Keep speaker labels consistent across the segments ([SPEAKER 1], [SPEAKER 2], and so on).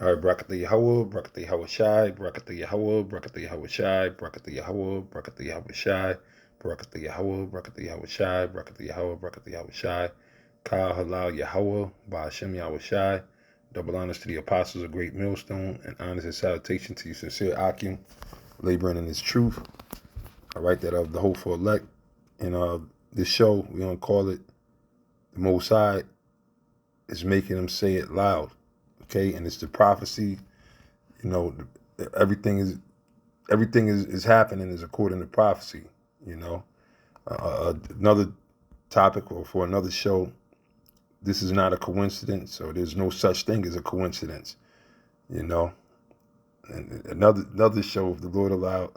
[SPEAKER 1] All right, Brakatha Yahweh, Brakatha Yahweh Shai, Brakatha Yahweh, Brakatha Yahweh Shai, Brakatha Yahweh, Brakatha Yahweh Shai, Brakatha Yahweh, Brakatha Yahweh Shai, Brakatha Yahweh, Brakatha Yahweh Shai, Kal Halal Yahweh, Ba'ashem Yahweh Shai. Double honors to the apostles of Great Millstone, and honors and salutation to you, sincere Akim, laboring in his truth. I write that of the hopeful elect. And this show, we're going to call it The Most High is Making Them Say It Loud. Okay, and it's the prophecy. You know, everything is happening is according to prophecy. You know, another topic or for another show. This is not a coincidence, or there's no such thing as a coincidence. You know, and another show, if the Lord allowed,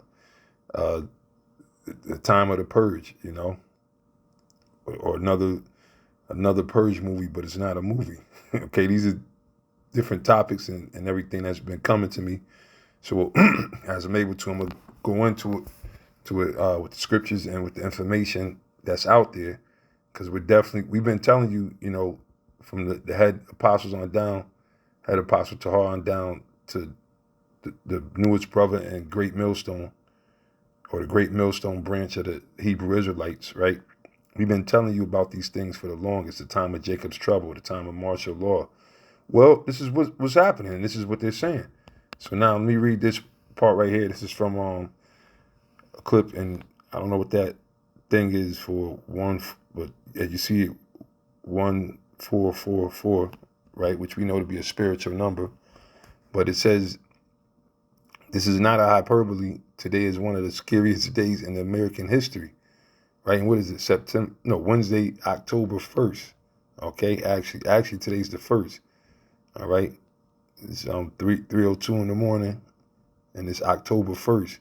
[SPEAKER 1] uh, the time of the purge. You know, or another purge movie, but it's not a movie. Okay, these are different topics and everything that's been coming to me. So as I'm able to, I'm gonna go into it with the scriptures and with the information that's out there, because we've been telling you, you know, from the head apostles on down, head apostle Tahar on down to the newest brother and great millstone, or the great millstone branch of the Hebrew Israelites, right? We've been telling you about these things for the longest, the time of Jacob's trouble, the time of martial law. Well, this is what's happening, and this is what they're saying. So now let me read this part right here. This is from a clip, and I don't know what that thing is for one, but as you see it, 1444, right, which we know to be a spiritual number. But it says, this is not a hyperbole. Today is one of the scariest days in American history, right? And what is it? Wednesday, October 1st. Okay, actually today's the 1st. All right, it's 3:02 in the morning, and it's October 1st.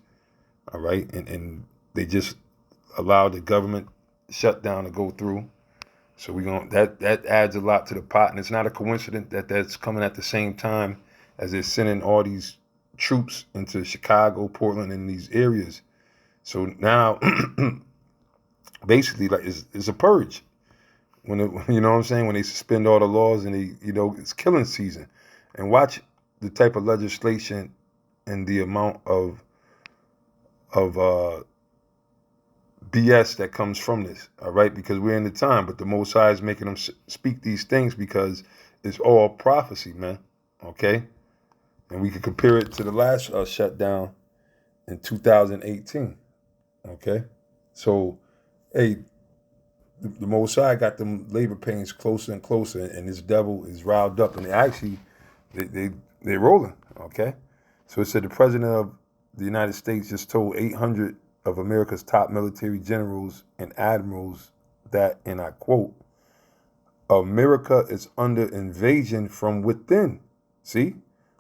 [SPEAKER 1] All right, and they just allowed the government shutdown to go through. So that adds a lot to the pot, and it's not a coincidence that that's coming at the same time as they're sending all these troops into Chicago, Portland, and these areas. So now, basically, like it's a purge. You know what I'm saying, when they suspend all the laws and it's killing season, and watch the type of legislation and the amount of BS that comes from this, all right? Because we're in the time, but the Most High is making them speak these things because it's all prophecy, man, okay? And we can compare it to the last shutdown in 2018, okay? So, hey, the Most High got them labor pains closer and closer, and this devil is riled up, and they're rolling, okay? So it said the president of the United States just told 800 of America's top military generals and admirals that, and I quote, America is under invasion from within. See,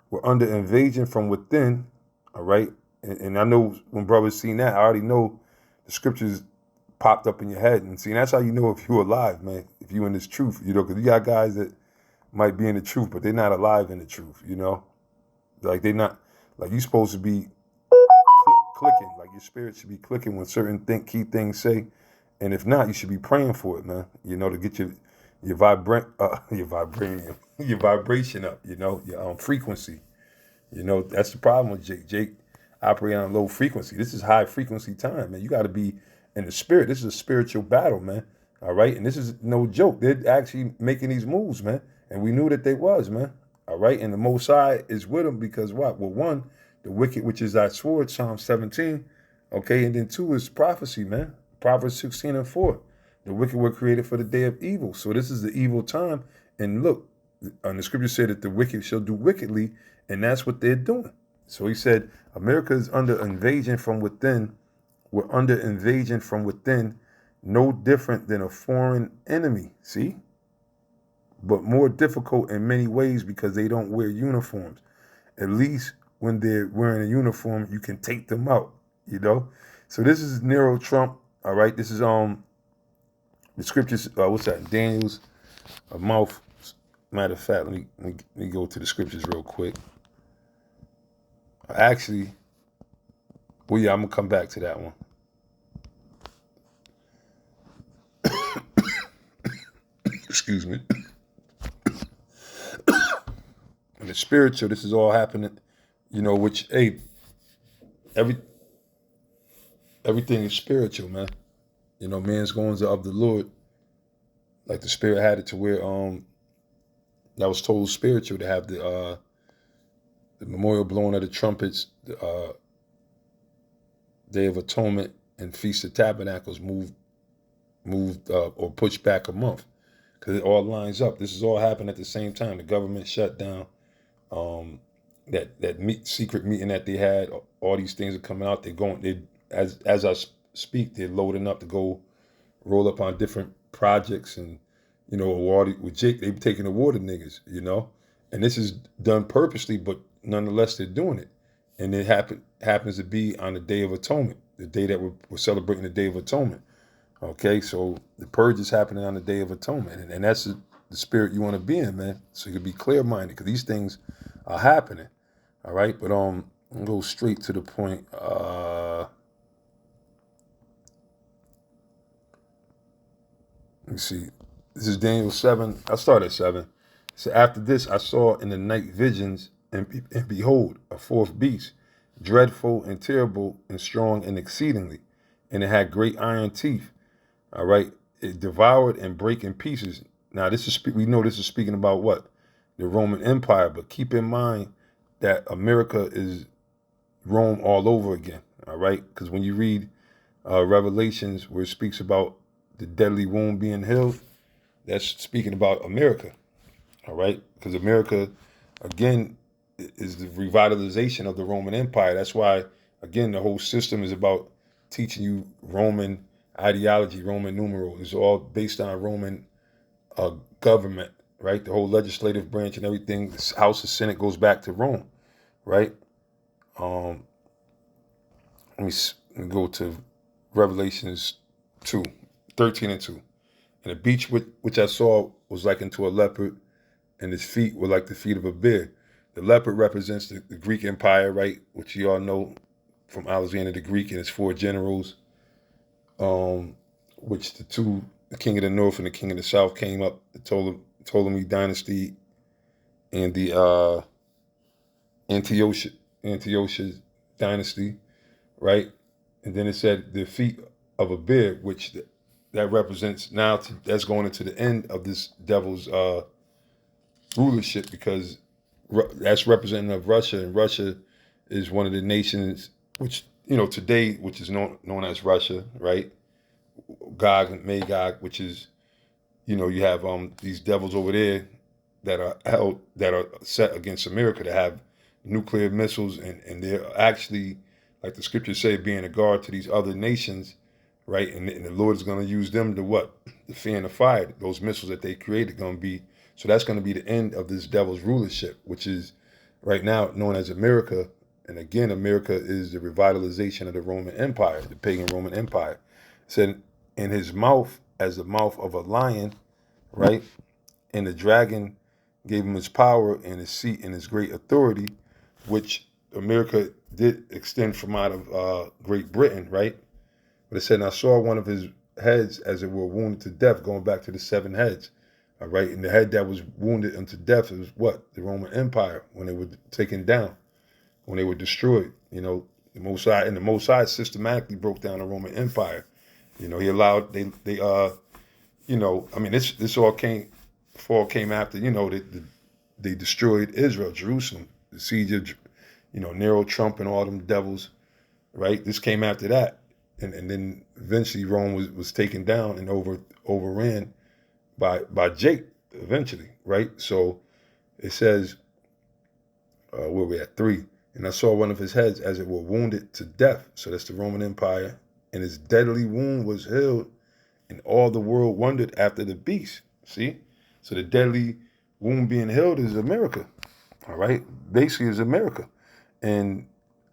[SPEAKER 1] we're under invasion from within, all right? And I know when brothers seen that, I already know the scriptures popped up in your head. And see, that's how you know if you're alive, man, if you're in this truth, because you got guys that might be in the truth, but they're not alive in the truth, Like they're not, like you're supposed to be clicking, like your spirit should be clicking when certain key things say. And if not, you should be praying for it, man, to get your your vibranium, your vibration up, your frequency. That's the problem with Jake. Jake operating on low frequency. This is high frequency time, man. You got to be in the spirit. This is a spiritual battle, man. All right, and this is no joke. They're actually making these moves, man, and we knew that they was, man. All right, and the Most High is with them because what? Well, one, the wicked, which is our sword, Psalm 17. Okay, and then two is prophecy, man. Proverbs 16:4. The wicked were created for the day of evil. So this is the evil time. And look, and the scripture said that the wicked shall do wickedly, and that's what they're doing. So he said, America is under invasion from within. We're under invasion from within, no different than a foreign enemy. See? But more difficult in many ways because they don't wear uniforms. At least when they're wearing a uniform, you can take them out, So this is Nero Trump, all right? This is the scriptures, what's that? Daniel's mouth. Matter of fact, let me go to the scriptures real quick. Actually, well, yeah, I'm going to come back to that one. Excuse me. the spiritual, this is all happening, which, hey, every everything is spiritual, man. Man's goings are of the Lord. Like the Spirit had it to where that was told spiritual to have the memorial blowing of the trumpets, the Day of Atonement, and Feast of Tabernacles moved or pushed back a month because it all lines up. This is all happening at the same time. The government shut down. That secret meeting that they had, all these things are coming out. They're going. As I speak, they're loading up to go roll up on different projects and awarded with Jake. They've taken awarded niggas, and this is done purposely, but nonetheless they're doing it, and it happens to be on the Day of Atonement, the day that we're celebrating the Day of Atonement. Okay, so the purge is happening on the Day of Atonement, and that's the spirit you want to be in, man. So you can be clear-minded because these things are happening. All right, but I'll go straight to the point. Let me see. This is Daniel 7. I start at 7. So after this, I saw in the night visions, and behold, a fourth beast, dreadful and terrible and strong and exceedingly, and it had great iron teeth. All right, it devoured and brake in pieces. Now we know this is speaking about what? The Roman Empire, but keep in mind that America is Rome all over again. All right, because when you read Revelations, where it speaks about the deadly wound being healed, that's speaking about America. All right, because America, again, is the revitalization of the Roman Empire. That's why, again, the whole system is about teaching you Roman ideology, Roman numeral. It's all based on Roman government, right? The whole legislative branch and everything, the House of Senate goes back to Rome, right? Let me go to Revelations 2, 13 and 2. And the beach which I saw was like unto a leopard, and his feet were like the feet of a bear. The leopard represents the Greek Empire, right? Which you all know from Alexander the Greek and his four generals, which the king of the north and the king of the south came up, the Ptolemy dynasty, and the Antiochus dynasty, right? And then it said the feet of a bear, which that represents that's going into the end of this devil's rulership, because that's representative of Russia, and Russia is one of the nations which today, which is known as Russia, right? Gog and Magog, which is you have these devils over there that are set against America, to have nuclear missiles, and they're actually, like the scriptures say, being a guard to these other nations, right? And the Lord is going to use them to what? The fan of fire. Those missiles that they created going to be, so that's going to be the end of this devil's rulership, which is right now known as America. And again, America is the revitalization of the Roman Empire, the pagan Roman Empire. It said, in his mouth as the mouth of a lion, right? And the dragon gave him his power and his seat and his great authority, which America did extend from out of Great Britain, right? But it said, and I saw one of his heads as it were wounded to death, going back to the seven heads. All right. And the head that was wounded unto death is what? The Roman Empire, when they were taken down, when they were destroyed. The Most High systematically broke down the Roman Empire. He allowed this fall came after, they destroyed Israel, Jerusalem, the siege of, Nero, Trump, and all them devils, right? This came after that. And then eventually Rome was taken down and overran by Jake eventually, right? So it says, where we at 3, and I saw one of his heads as it were wounded to death. So that's the Roman Empire, and his deadly wound was healed, and all the world wondered after the beast. See, so the deadly wound being healed is America. All right, basically is America. And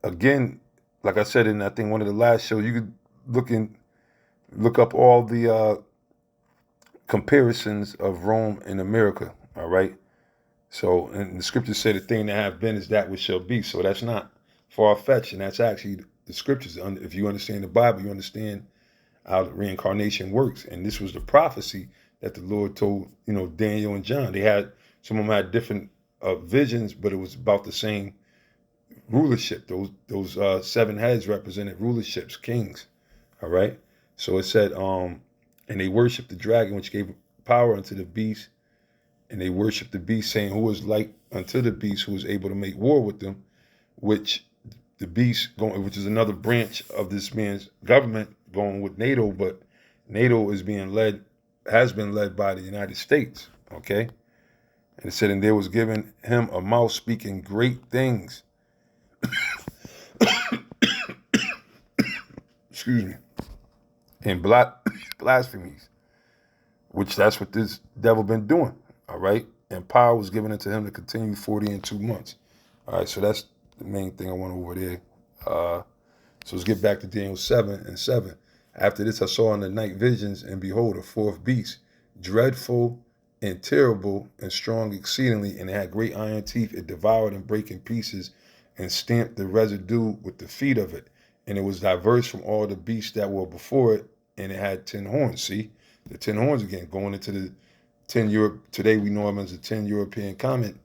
[SPEAKER 1] again, like I said in I think one of the last shows, you could look up all the comparisons of Rome and America. All right. So, and the scriptures say the thing that have been is that which shall be. So that's not far-fetched, and that's actually the scriptures. If you understand the Bible, you understand how the reincarnation works. And this was the prophecy that the Lord told, Daniel and John. Some of them had different visions, but it was about the same rulership. Those 7 heads represented rulerships, kings. All right. So it said, and they worshiped the dragon, which gave power unto the beast, and they worshiped the beast, saying, "Who is like unto the beast, who is able to make war with them?" Which the beast going, which is another branch of this man's government, going with NATO, but NATO is being led, has been led by the United States. Okay. And it said, and there was given him a mouth speaking great things. Excuse me. And blasphemies, which that's what this devil been doing. All right. And power was given unto him to continue 40 and 2 months. All right. So that's the main thing I want over there. So let's get back to Daniel 7:7. After this, I saw in the night visions, and behold, a fourth beast, dreadful and terrible and strong exceedingly, and it had great iron teeth. It devoured and brake in pieces and stamped the residue with the feet of it. And it was diverse from all the beasts that were before it, and it had 10 horns. See, the 10 horns again, going into the 10 Europe. Today we know them as the 10 European common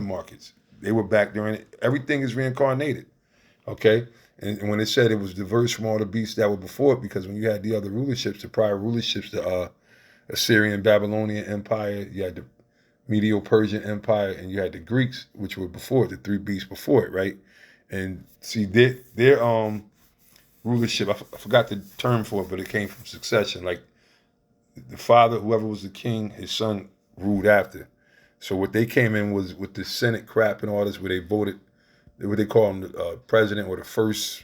[SPEAKER 1] markets. They were back during it. Everything is reincarnated. Okay. And when it said it was diverse from all the beasts that were before it, because when you had the other rulerships, the prior rulerships, the Assyrian, Babylonian Empire, you had the Medo-Persian Empire, and you had the Greeks, which were before it, the 3 beasts before it, right? And see, their rulership, I forgot the term for it, but it came from succession. Like the father, whoever was the king, his son ruled after. So what they came in was with the Senate crap and all this, where they voted, what they call him, the president, or the first,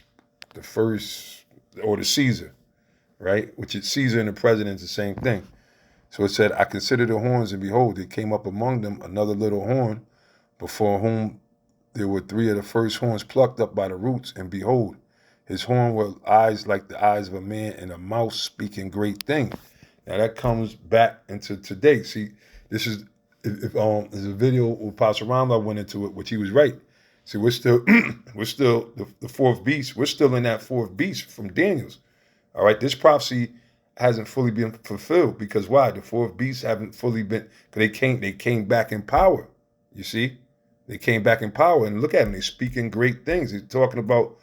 [SPEAKER 1] or the Caesar, right? Which is Caesar and the president is the same thing. So it said, I considered the horns, and behold, there came up among them another little horn, before whom there were 3 of the first horns plucked up by the roots, and behold, his horn were eyes like the eyes of a man, and a mouth speaking great things. Now that comes back into today. See, this is, if there's a video where Pastor Ramla went into it, which he was right. See, we're still the fourth beast. We're still in that fourth beast from Daniel's. All right, this prophecy hasn't fully been fulfilled, because why? The fourth beast haven't fully been, because they came back in power. You see, they came back in power, and look at them. They're speaking great things. They're talking about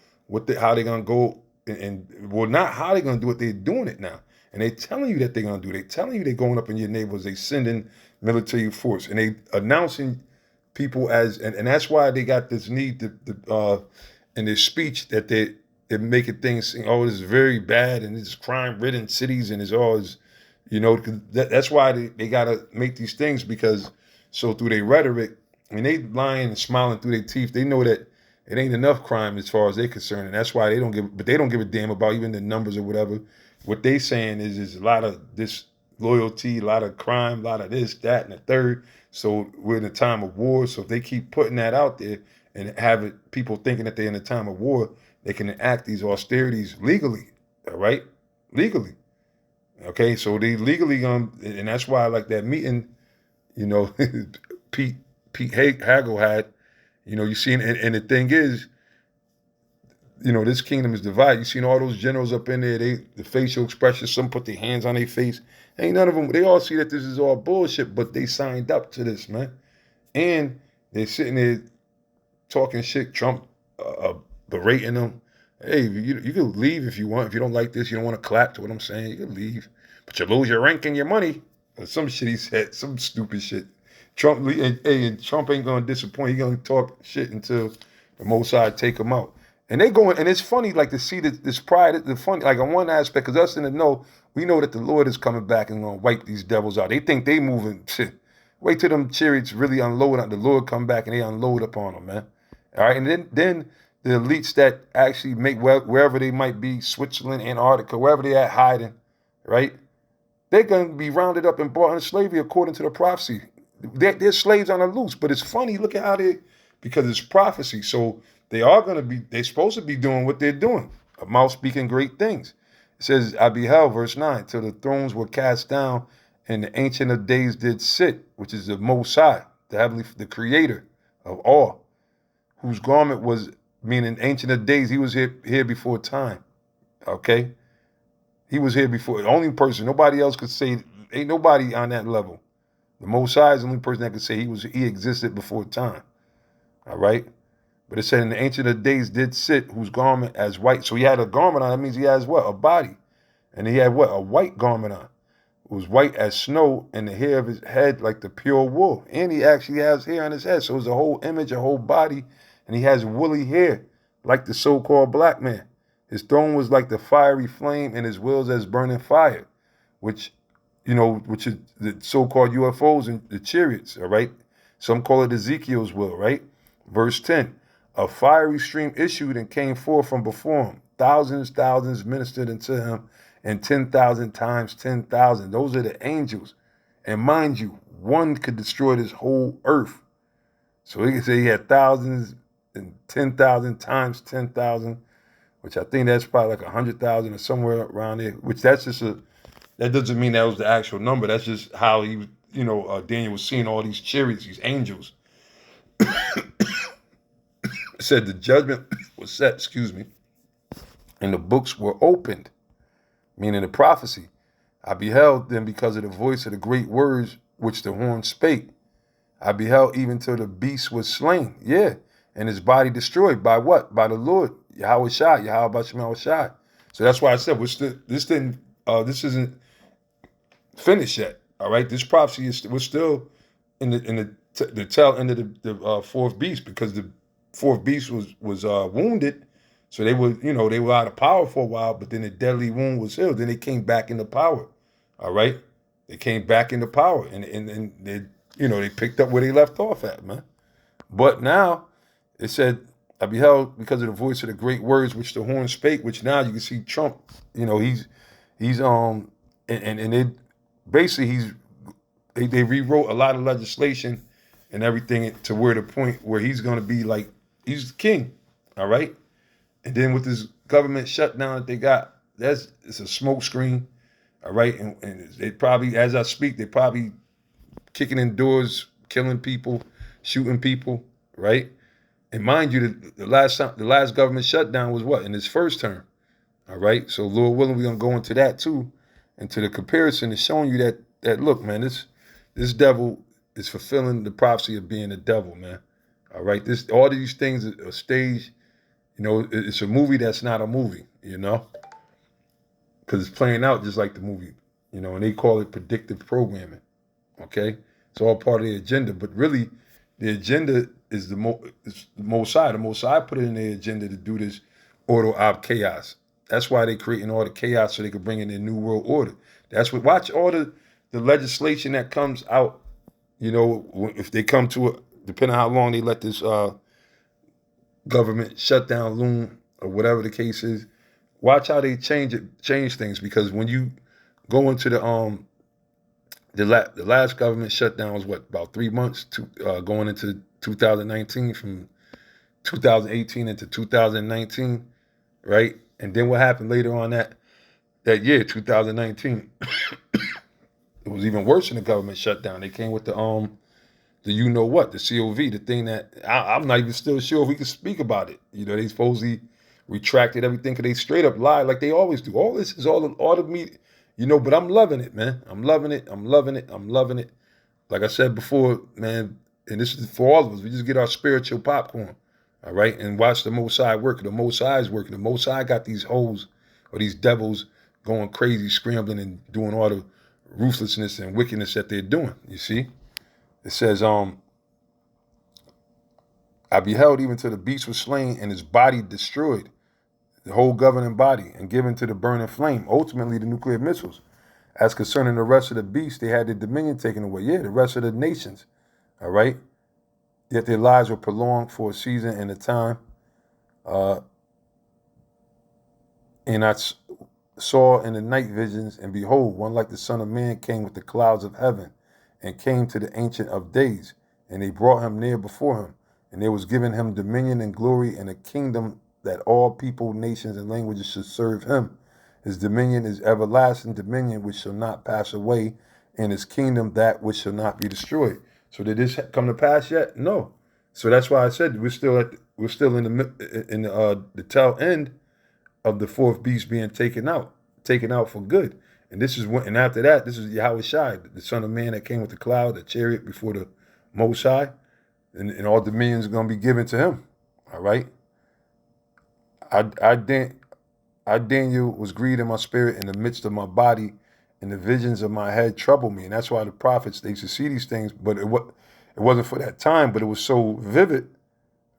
[SPEAKER 1] how they're gonna go, and well, not how they're gonna do it. They're doing it now, and they're telling you that they're gonna do it. They're telling you they're going up in your neighborhoods. They sending military force, and they announcing people as, and that's why they got this need to in their speech, that they're making things, oh, this is very bad, and it's crime-ridden cities, and it's always, that's why they got to make these things, because so through their rhetoric, they lying and smiling through their teeth, they know that it ain't enough crime as far as they're concerned, and that's why they don't give a damn about even the numbers or whatever. What they saying is a lot of disloyalty, a lot of crime, a lot of this, that, and the third. So we're in a time of war. So if they keep putting that out there and have people thinking that they're in a time of war, they can enact these austerities legally, all right? Legally. Okay, so they legally, and that's why I like that meeting, Pete Hagel had, you seen, and the thing is, this kingdom is divided. You seen all those generals up in there, the facial expressions, some put their hands on their face. Ain't none of them, they all see that this is all bullshit, but they signed up to this, man. And they're sitting there talking shit, Trump berating them. Hey, you can leave if you want. If you don't like this, you don't want to clap to what I'm saying, you can leave. But you lose your rank and your money. Or some shit he said, some stupid shit. Trump, and Trump ain't going to disappoint. He's going to talk shit until the Most High take him out. And they going, and it's funny, like, to see this pride, the funny, like, on one aspect, because us in the know, we know that the Lord is coming back and going to wipe these devils out. They think they moving, shit. Wait till them chariots really unload on the Lord, come back and they unload upon them, man. All right, and then the elites that actually make wherever they might be, Switzerland, Antarctica, wherever they at hiding, right? They're going to be rounded up and brought into slavery according to the prophecy. They're slaves on the loose, but it's funny, look at how because it's prophecy. So they're supposed to be doing what they're doing. A mouth speaking great things. It says, I beheld, verse 9, till the thrones were cast down and the Ancient of Days did sit, which is the Most High, the creator of all, whose garment was, meaning Ancient of Days, he was here before time, okay? He was here before, the only person, nobody else could say, ain't nobody on that level, The Most High is the only person that can say he existed before time. All right. But it said in the ancient of days did sit whose garment as white. So he had a garment on. That means he has what? A body. And he had what? A white garment on. It was white as snow, and the hair of his head like the pure wool. And he actually has hair on his head. So it's a whole image, a whole body. And he has woolly hair, like the so-called black man. His throne was like the fiery flame, and his wheels as burning fire, which, which is the so-called UFOs and the chariots, all right? Some call it Ezekiel's will, right? Verse 10, a fiery stream issued and came forth from before him. Thousands ministered unto him, and 10,000 times 10,000. Those are the angels. And mind you, one could destroy this whole earth. So he can say he had thousands and 10,000 times 10,000, which I think that's probably like 100,000 or somewhere around there, which that doesn't mean that was the actual number. That's just how Daniel was seeing all these chariots, these angels. It said the judgment was set, and the books were opened, meaning the prophecy. I beheld them because of the voice of the great words which the horn spake. I beheld even till the beast was slain. Yeah. And his body destroyed by what? By the Lord. Yahweh Shai. Yahweh Shai. Shai. So that's why I said this isn't finished yet. All right. This prophecy we're still in the tail end of the fourth beast, because the fourth beast was wounded. So they were out of power for a while, but then the deadly wound was healed. Then they came back into power. All right. They came back into power, and they picked up where they left off at, man. But now it said, I beheld because of the voice of the great words which the horn spake, which now you can see Trump, he's and it basically they rewrote a lot of legislation and everything to where the point where he's going to be like, he's the king. All right. And then with this government shutdown that they got, it's a smoke screen. All right. And they probably, as I speak, they probably kicking in doors, killing people, shooting people, right? And mind you, the last government shutdown was what? In his first term. All right. So Lord willing, we're gonna go into that too. And to the comparison is showing you that look, man, this devil is fulfilling the prophecy of being a devil, man. All right. All of these things are staged. It's a movie that's not a movie, because it's playing out just like the movie, and they call it predictive programming. Okay, it's all part of the agenda, but really, the agenda is the Most High. The Most High put it in their agenda to do this order of chaos. That's why they're creating all the chaos so they could bring in their new world order. Watch all the legislation that comes out. If they come to it, depending on how long they let this government shutdown loom or whatever the case is. Watch how they change things, because when you go into the last government shutdown was what, about 3 months going into 2019, from 2018 into 2019, right? And then what happened later on that year, 2019, it was even worse than the government shutdown. They came with the the COV, the thing that I'm not even still sure if we can speak about it. They supposedly retracted everything because they straight up lied like they always do. All this is all the media, but I'm loving it, man. I'm loving it. I'm loving it. I'm loving it. Like I said before, man, and this is for all of us. We just get our spiritual popcorn, all right, and watch the Most High work. The Most High is working. The Most High got these hoes or these devils going crazy, scrambling and doing all the ruthlessness and wickedness that they're doing. You see? It says, I beheld even till the beast was slain and his body destroyed, the whole governing body, and given to the burning flame, ultimately the nuclear missiles. As concerning the rest of the beasts, they had their dominion taken away. Yeah, the rest of the nations, all right? Yet their lives were prolonged for a season and a time. And I saw in the night visions, and behold, one like the Son of Man came with the clouds of heaven, and came to the Ancient of Days, and they brought him near before him, and there was given him dominion and glory and a kingdom, that all people, nations, and languages should serve him. His dominion is everlasting dominion which shall not pass away, and his kingdom that which shall not be destroyed. So did this come to pass yet? No. So that's why I said we're still in the tail end of the fourth beast being taken out for good. And this is when, and after that, this is Yahweh Shai, the Son of Man that came with the cloud, the chariot before the Most High, and all dominions are going to be given to him. All right. I, I, Dan- I, Daniel, was grieved in my spirit in the midst of my body, and the visions of my head troubled me. And that's why the prophets, they used to see these things, but it wasn't for that time, but it was so vivid,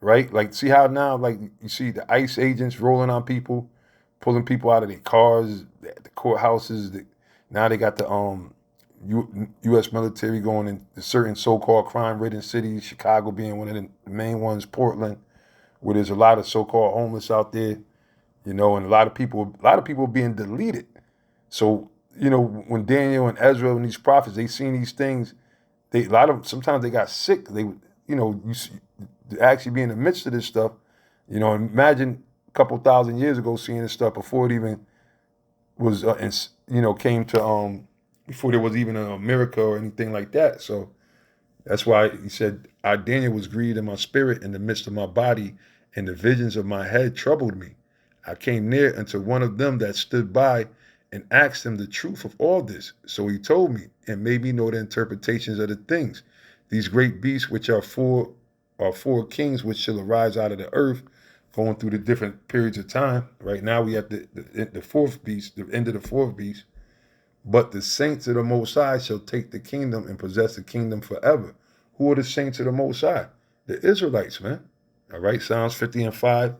[SPEAKER 1] right? Like, see how now, like, you see the ICE agents rolling on people, pulling people out of their cars, the courthouses. Now they got the U.S. military going into certain so-called crime-ridden cities, Chicago being one of the main ones, Portland, where there's a lot of so-called homeless out there, and a lot of people being deleted. So, when Daniel and Ezra and these prophets, they seen these things, a lot of them, sometimes they got sick. They, you see, to actually be in the midst of this stuff, imagine a couple thousand years ago seeing this stuff before it even was, came to, before there was even a miracle or anything like that. So that's why he said, I, Daniel, was grieved in my spirit in the midst of my body, and the visions of my head troubled me. I came near unto one of them that stood by and asked him the truth of all this. So he told me and made me know the interpretations of the things. These great beasts, which are four kings, which shall arise out of the earth, going through the different periods of time. Right now we have the fourth beast, the end of the fourth beast. But the saints of the Most High shall take the kingdom and possess the kingdom forever. Who are the saints of the Most High? The Israelites, man. All right, Psalms 50 and 5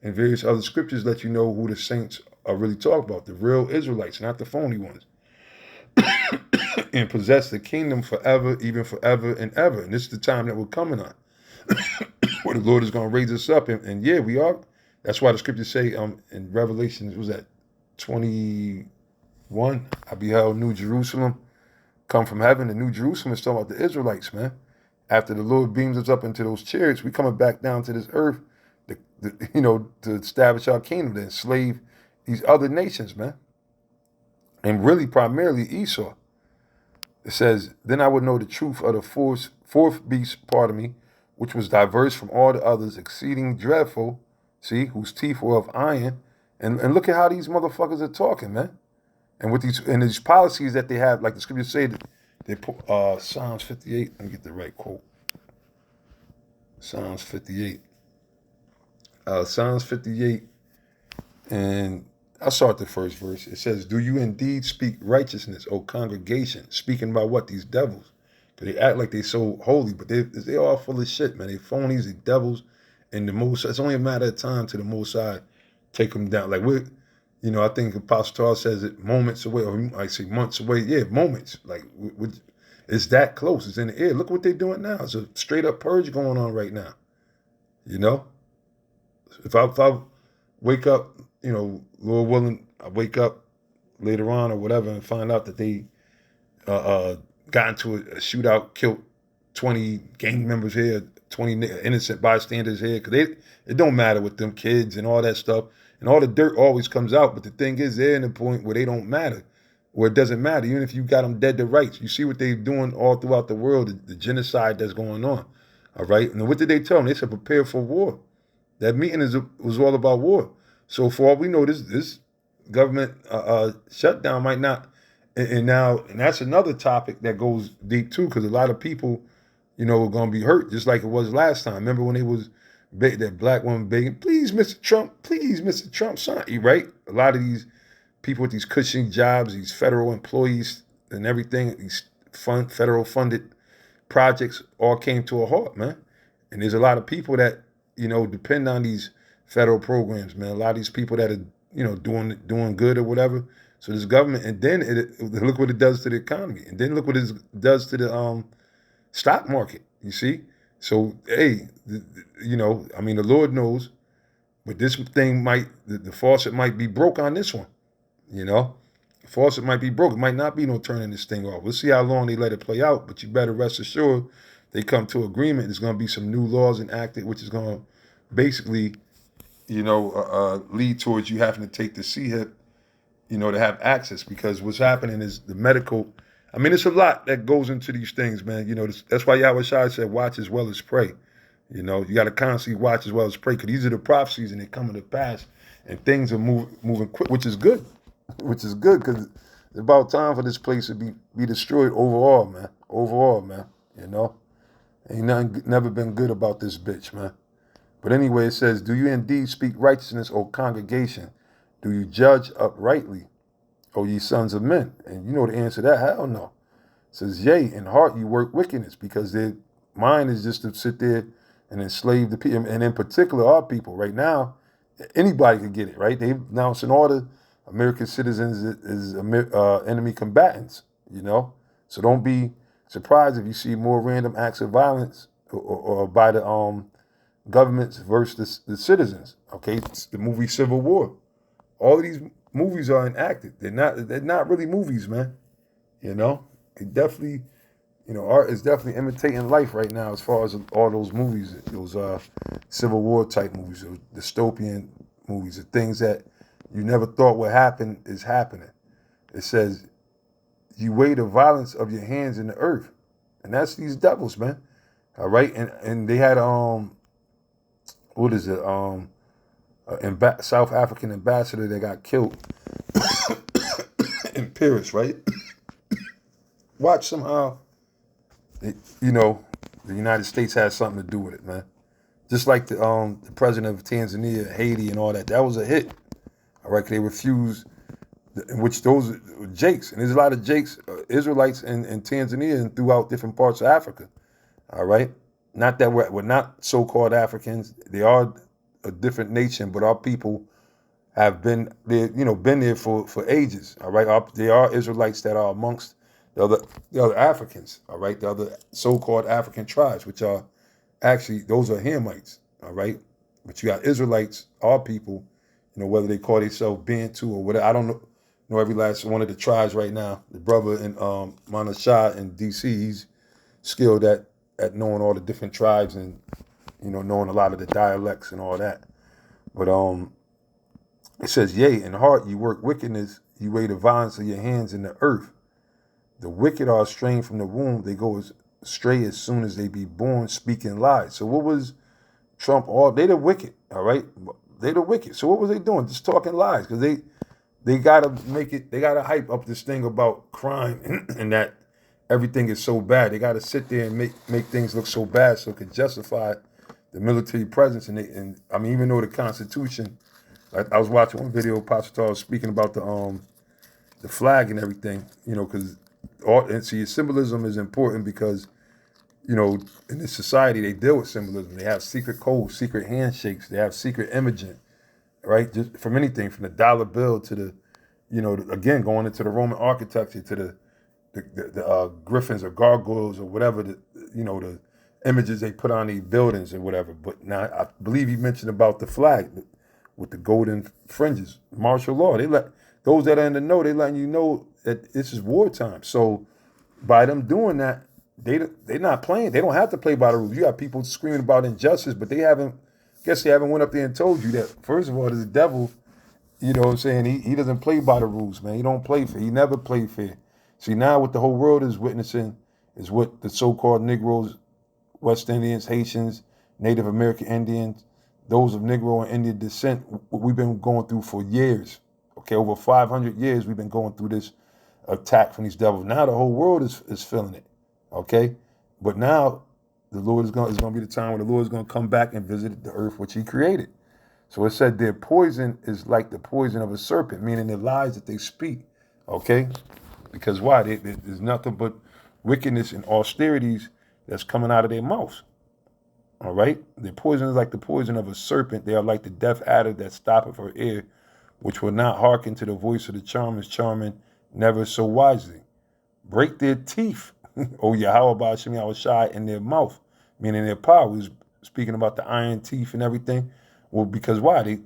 [SPEAKER 1] and various other scriptures let you know who the saints are really talking about. The real Israelites, not the phony ones. And possess the kingdom forever, even forever and ever. And this is the time that we're coming on, where the Lord is going to raise us up. And yeah, we are. That's why the scriptures say in Revelation, was that 21? I beheld New Jerusalem come from heaven. The New Jerusalem is talking about the Israelites, man. After the Lord beams us up into those chariots, we coming back down to this earth, to establish our kingdom, to enslave these other nations, man. And really, primarily Esau. It says, then I would know the truth of the fourth beast, pardon me, which was diverse from all the others, exceeding dreadful, see, whose teeth were of iron. And look at how these motherfuckers are talking, man. And with these policies that they have, like the scriptures say, they put Psalms 58. Let me get the right quote. Psalms 58. Psalms 58, and I'll start the first verse. It says, do you indeed speak righteousness, O congregation? Speaking about what? These devils. Because they act like they so holy, but they all full of shit, man. They phonies, they devils. And the most, it's only a matter of time to the Most High take them down. Like I think Apostle Charles says it moments away, or I say months away. Yeah, moments. Like it's that close. It's in the air. Look what they're doing now. It's a straight up purge going on right now. You know, if I wake up, Lord willing, I wake up later on or whatever and find out that they got into a shootout, killed 20 gang members here, 20 innocent bystanders here, because it don't matter with them kids and all that stuff, and all the dirt always comes out. But the thing is, they're in the point where they don't matter, where it doesn't matter, even if you got them dead to rights. You see what they're doing all throughout the world, the genocide that's going on. All right, and what did they tell them? They said prepare for war. That meeting was all about war. So for all we know, this government shutdown might not. And that's another topic that goes deep too, because a lot of people, are going to be hurt, just like it was last time. Remember when it was that black woman begging, please, Mr. Trump, son, right? A lot of these people with these cushy jobs, these federal employees and everything, these federal funded projects all came to a halt, man. And there's a lot of people that, depend on these federal programs, man. A lot of these people that are, doing good or whatever. So this government, and then look what it does to the economy, and then look what it does to the stock market. You see, so hey, the Lord knows, but this thing the faucet might be broke on this one. The faucet might be broke. It might not be no turning this thing off. We'll see how long they let it play out, but you better rest assured they come to agreement. There's going to be some new laws enacted, which is going to basically, lead towards you having to take the CHIP, to have access, because what's happening is the medical. I mean, it's a lot that goes into these things, man. That's why Yahweh Shai said, watch as well as pray. You got to constantly watch as well as pray, because these are the prophecies and they're coming to pass, and things are moving quick, which is good, because It's about time for this place to be destroyed overall, man. Overall, man. You know? Ain't nothing never been good about this bitch, man. But anyway, it says, do you indeed speak righteousness, O congregation? Do you judge uprightly, O ye sons of men? And you know the answer to that, hell no. It says, yea, in heart you work wickedness, because their mind is just to sit there and enslave the people. And in particular, our people. Right now, anybody could get it, right? They've announcing all the American citizens as enemy combatants, you know? So don't be surprised if you see more random acts of violence or by the governments versus the citizens. Okay, it's the movie Civil War. All of these movies are enacted. They're not really movies, man. You know, it definitely, art is definitely imitating life right now as far as all those movies, those Civil War type movies, those dystopian movies, the things that you never thought would happen is happening. It says, you weigh the violence of your hands in the earth. And that's these devils, man. All right. And they had what is it? South African ambassador that got killed in Paris, right? Watch somehow, the United States has something to do with it, man. Just like the president of Tanzania, Haiti, and all that. That was a hit. All right, they refused, in which those were Jakes, and there's a lot of Jakes, Israelites in Tanzania and throughout different parts of Africa. All right, not that we're not so-called Africans. They are a different nation, but our people have been there, been there for ages. All right, there are Israelites that are amongst the other Africans. All right, the other so-called African tribes, which are actually those are Hamites. All right, but you got Israelites, our people. Whether they call themselves Bantu or whatever. I don't know every last one of the tribes right now. The brother in Manashah in D.C., he's skilled at knowing all the different tribes and knowing a lot of the dialects and all that. But it says, yea, in heart you work wickedness, you weigh the violence of your hands in the earth. The wicked are estranged from the womb, they go astray as soon as they be born, speaking lies. So what was Trump? They the wicked, all right? They the wicked. So what was they doing? Just talking lies, because they gotta make it. They gotta hype up this thing about crime and that everything is so bad. They gotta sit there and make things look so bad so it can justify the military presence. And I mean, even though the Constitution, I was watching one video, Pastor was speaking about the flag and everything. Because symbolism is important because in this society, they deal with symbolism. They have secret codes, secret handshakes. They have secret imaging, right? Just from anything, from the dollar bill to the, again, going into the Roman architecture to the griffins or gargoyles or whatever, the images they put on these buildings or whatever. But now I believe he mentioned about the flag with the golden fringes, martial law. They let those that are in the know, they letting you know that this is wartime. So by them doing that, they're not playing. They don't have to play by the rules. You got people screaming about injustice, but they haven't went up there and told you that, first of all, the devil, what I'm saying, he doesn't play by the rules, man. He don't play fair. He never played fair. See, now what the whole world is witnessing is what the so-called Negroes, West Indians, Haitians, Native American Indians, those of Negro and Indian descent, we've been going through for years. Okay, over 500 years we've been going through this attack from these devils. Now the whole world is feeling it. Okay, but now the Lord is going to be the time when the Lord is going to come back and visit the earth which He created. So it said their poison is like the poison of a serpent, meaning the lies that they speak. Okay, because why? There's nothing but wickedness and austerities that's coming out of their mouths. All right, their poison is like the poison of a serpent. They are like the deaf adder that stoppeth her ear, which will not hearken to the voice of the charmers, charming never so wisely. Break their teeth. Oh, Yahweh Ba'ashem Yahushai in their mouth, meaning their power. We was speaking about the iron teeth and everything. Well, because why?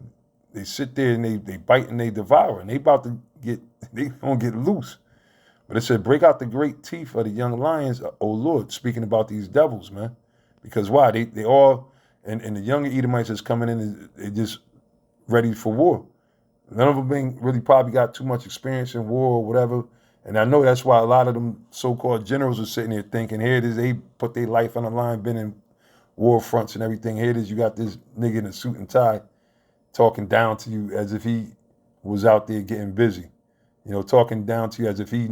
[SPEAKER 1] They sit there and they bite and they devour, and they gonna get loose. But it said, break out the great teeth of the young lions, O Lord, speaking about these devils, man. Because why? They all, and the younger Edomites that's coming in, they just ready for war. None of them really probably got too much experience in war or whatever. And I know that's why a lot of them so-called generals are sitting there thinking, here it is, they put their life on the line, been in war fronts and everything. Here it is, you got this nigga in a suit and tie talking down to you as if he was out there getting busy. talking down to you as if he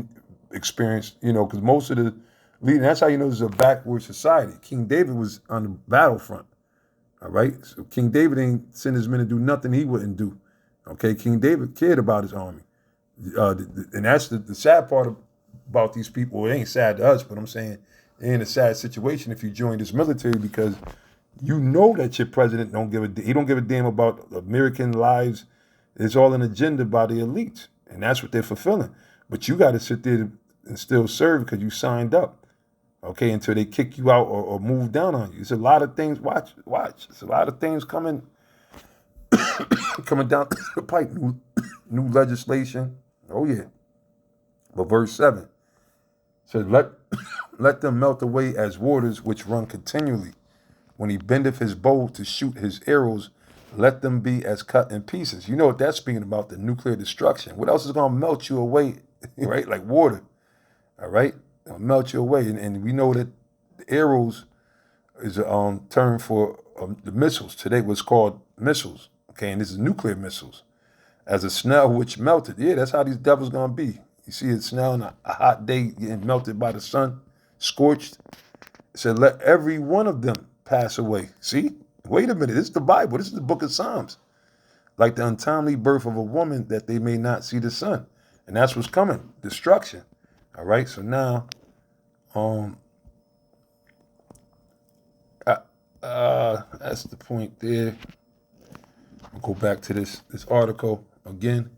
[SPEAKER 1] experienced, because most of the leading, that's how you know this is a backward society. King David was on the battlefront, all right? So King David ain't send his men to do nothing he wouldn't do, okay? King David cared about his army. And that's the sad part about these people. It ain't sad to us, but I'm saying they're in a sad situation if you join this military because you know that your president he don't give a damn about American lives. It's all an agenda by the elites, and that's what they're fulfilling. But you got to sit there and still serve because you signed up, okay? Until they kick you out or move down on you. It's a lot of things. Watch. It's a lot of things coming down the pipe. New legislation. Oh yeah. But verse 7 says, let them melt away as waters which run continually. When he bendeth his bow to shoot his arrows, let them be as cut in pieces. You know what that's speaking about, the nuclear destruction. What else is going to melt you away, right? Like water, all right? It'll melt you away. And we know that arrows is a term for the missiles. Today was called missiles, okay? And this is nuclear missiles. As a snail which melted. Yeah, that's how these devils going to be. You see a snail on a hot day getting melted by the sun, scorched. It said, let every one of them pass away. See? Wait a minute. This is the Bible. This is the book of Psalms. Like the untimely birth of a woman that they may not see the sun. And that's what's coming. Destruction. All right. So now, that's the point there. I'll go back to this article again.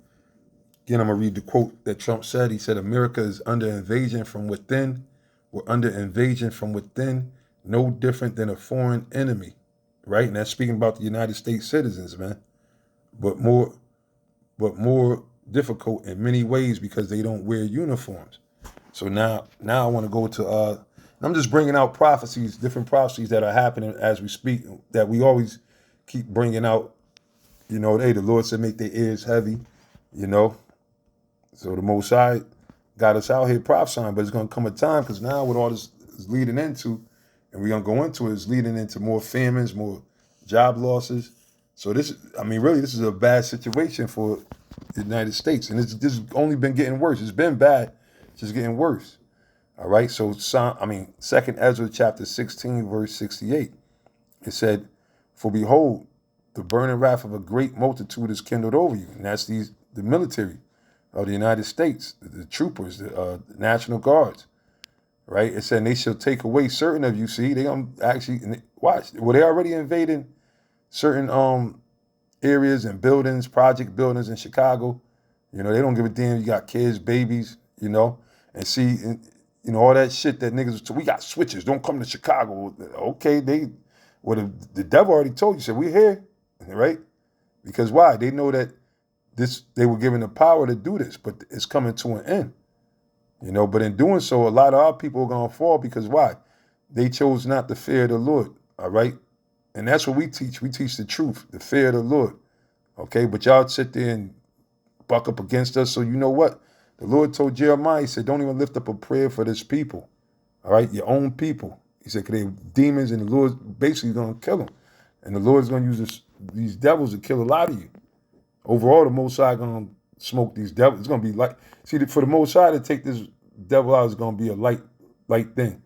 [SPEAKER 1] Again, I'm going to read the quote that Trump said. He said, America is under invasion from within. We're under invasion from within, no different than a foreign enemy, right? And that's speaking about the United States citizens, man. But more difficult in many ways because they don't wear uniforms. So now I want to go to, I'm just bringing out prophecies, different prophecies that are happening as we speak, that we always keep bringing out. Hey, the Lord said, make their ears heavy, So the Most High got us out here prophesying, but it's going to come a time because now what all this is leading into, and we're going to go into it, is leading into more famines, more job losses. So this is a bad situation for the United States. And this has only been getting worse. It's been bad, it's just getting worse. All right, so 2nd Ezra chapter 16, verse 68, it said, for behold, the burning wrath of a great multitude is kindled over you. And that's the military of the United States, the troopers, the National Guards, right? It said, they shall take away certain of you. See, they actually, watch, well, they already invading certain areas and buildings, project buildings in Chicago. They don't give a damn. You got kids, babies, and see, all that shit that niggas, so we got switches, don't come to Chicago. Okay, the devil already told you, said, we here, right? Because why? They know that they were given the power to do this, but it's coming to an end. But in doing so, a lot of our people are going to fall because why? They chose not to fear the Lord, all right? And that's what we teach. We teach the truth, the fear of the Lord, okay? But y'all sit there and buck up against us. So you know what? The Lord told Jeremiah, he said, don't even lift up a prayer for this people, all right? Your own people. He said, because they're demons and the Lord's basically going to kill them. And the Lord's going to use these devils to kill a lot of you. Overall, the Most High going to smoke these devils. It's going to be like, for the Most High to take this devil out is going to be a light thing.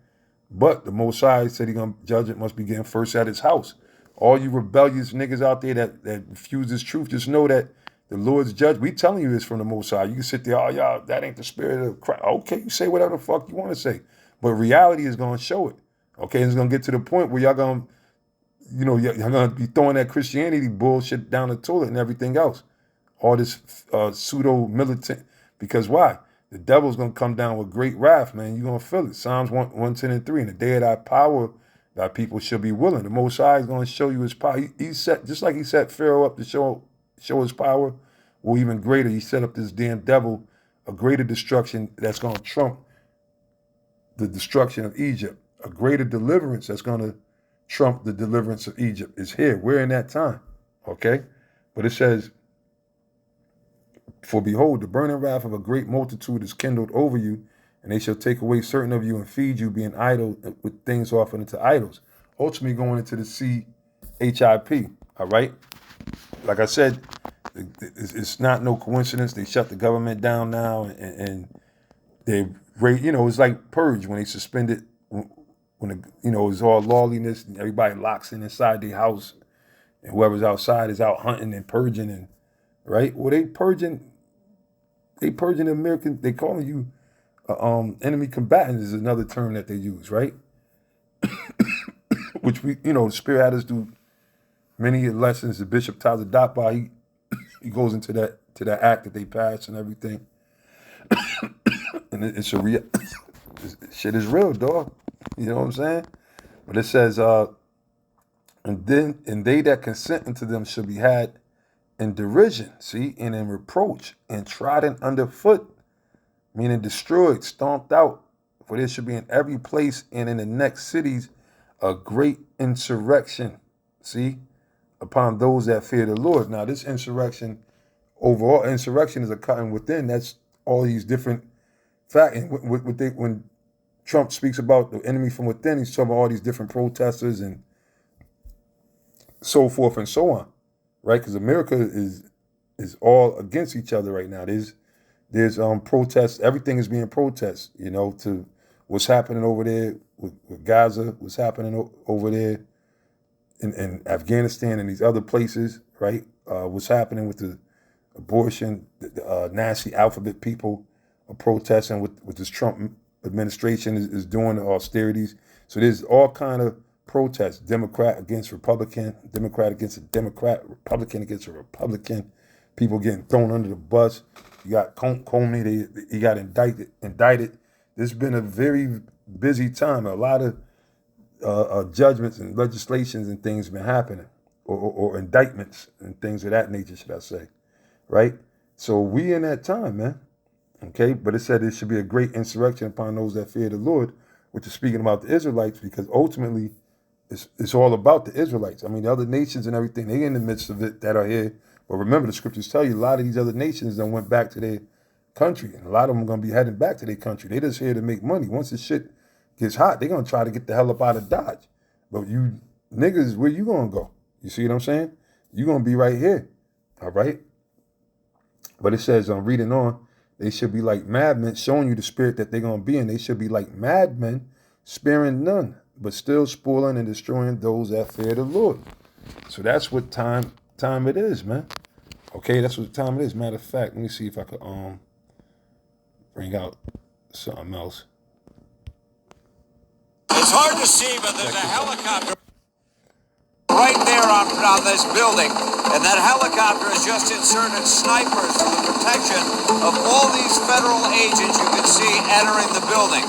[SPEAKER 1] But the Most High said he's going to judge it must begin first at his house. All you rebellious niggas out there that refuse this truth, just know that the Lord's judge. We telling you this from the Most High. You can sit there, oh, y'all, that ain't the spirit of Christ. Okay, you say whatever the fuck you want to say. But reality is going to show it. Okay, and it's going to get to the point where y'all going to, you're going to be throwing that Christianity bullshit down the toilet and everything else. All this pseudo-militant. Because why? The devil's going to come down with great wrath, man. You're going to feel it. Psalms 110 and 3. In the day of thy power, thy people shall be willing. The Most High is going to show you his power. He set, just like he set Pharaoh up to show his power, or even greater, he set up this damn devil, a greater destruction that's going to trump the destruction of Egypt. A greater deliverance that's going to trump the deliverance of Egypt is here. We're in that time, okay? But it says, for behold, the burning wrath of a great multitude is kindled over you, and they shall take away certain of you and feed you, being idle with things offered unto idols. Ultimately going into the CHIP, all right? Like I said, It's not no coincidence. They shut the government down now, and they, it's like purge when they suspended when it was all lawlessness and everybody locks in inside their house, and whoever's outside is out hunting and purging and right. Well, they purging the American. They calling you enemy combatant is another term that they use, right? Which the Spirit had us do many lessons. The Bishop Tyler Dotbar, he goes into that act that they passed and everything, and it's a real shit is real, dog. You know what I'm saying? But it says, and they that consent unto them shall be had in derision, see, and in reproach, and trodden underfoot, meaning destroyed, stomped out. For there should be in every place and in the next cities a great insurrection, see, upon those that fear the Lord. Now, this insurrection, overall, insurrection is a cutting within. That's all these different facts. And when Trump speaks about the enemy from within, he's talking about all these different protesters and so forth and so on, right? Because America is all against each other right now. There's protests. Everything is being protested, to what's happening over there with Gaza, what's happening over there in Afghanistan and these other places, right? What's happening with the abortion, the nasty alphabet people are protesting with this Trump administration is doing the austerities. So there's all kind of protests, Democrat against Republican, Democrat against a Democrat, Republican against a Republican, people getting thrown under the bus. You got Comey, he got indicted. There's been a very busy time. A lot of judgments and legislations and things have been happening, or indictments and things of that nature, should I say, right? So we in that time, man. Okay, but it said there should be a great insurrection upon those that fear the Lord, which is speaking about the Israelites, because ultimately it's all about the Israelites. I mean, the other nations and everything, they in the midst of it that are here. But remember, the scriptures tell you a lot of these other nations then went back to their country, and a lot of them are going to be heading back to their country. They just here to make money. Once the shit gets hot, they're going to try to get the hell up out of Dodge. But you niggas, where you going to go? You see what I'm saying? You're going to be right here, all right? But it says, I'm reading on, they should be like madmen, showing you the spirit that they're going to be in. They should be like madmen, sparing none, but still spoiling and destroying those that fear the Lord. So that's what time it is, man. Okay, that's what time it is. Matter of fact, let me see if I could bring out something else.
[SPEAKER 2] It's hard to see, but there's a helicopter right there on this building, and that helicopter has just inserted snipers for the protection of all these federal agents you can see entering the building.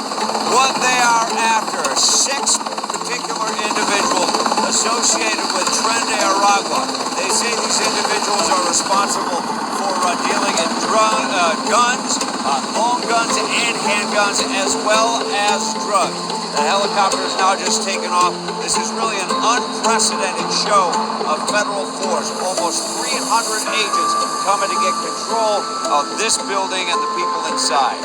[SPEAKER 2] What they are after, 6 particular individuals associated with Tren de Aragua. They say these individuals are responsible for dealing in guns, long guns and handguns, as well as drugs. The helicopter is now just taken off. This is really an unprecedented show of federal force. Almost 300 agents coming to get control of this building and the people inside.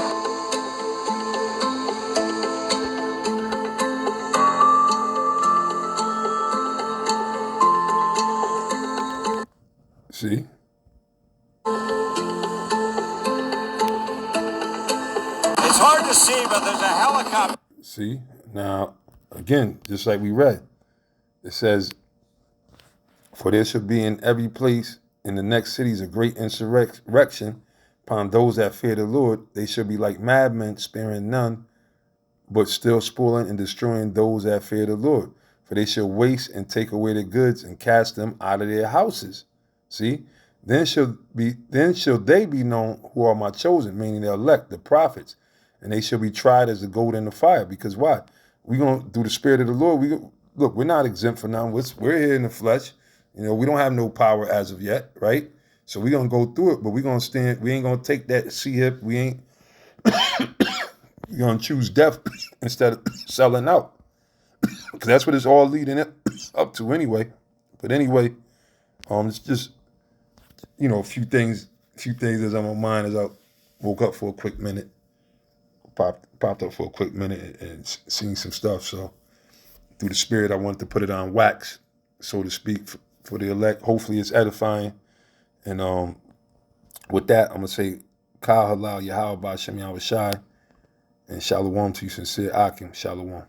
[SPEAKER 1] See?
[SPEAKER 2] It's hard to see, but there's a helicopter.
[SPEAKER 1] See? Now, again, just like we read, it says, for there shall be in every place in the next cities a great insurrection upon those that fear the Lord. They shall be like madmen, sparing none, but still spoiling and destroying those that fear the Lord. For they shall waste and take away the goods and cast them out of their houses. See? Then shall they be known who are my chosen, meaning the elect, the prophets, and they shall be tried as the gold in the fire. Because why? We're going to, through the Spirit of the Lord, look, we're not exempt from now. We're here in the flesh. We don't have no power as of yet, right? So we're going to go through it, but we're going to stand. We ain't going to take that C-hip. We're going to choose death instead of selling out. Because that's what it's all leading up to anyway. But anyway, it's just, a few things that's on my mind as I woke up for a quick minute. Popped up for a quick minute and seen some stuff. So through the Spirit, I wanted to put it on wax, so to speak, for the elect. Hopefully it's edifying And with that, I'm gonna say Kal Halal Yahweh Bashem Yahweh Shai and Shalom to you, sincere Akim. Shalom.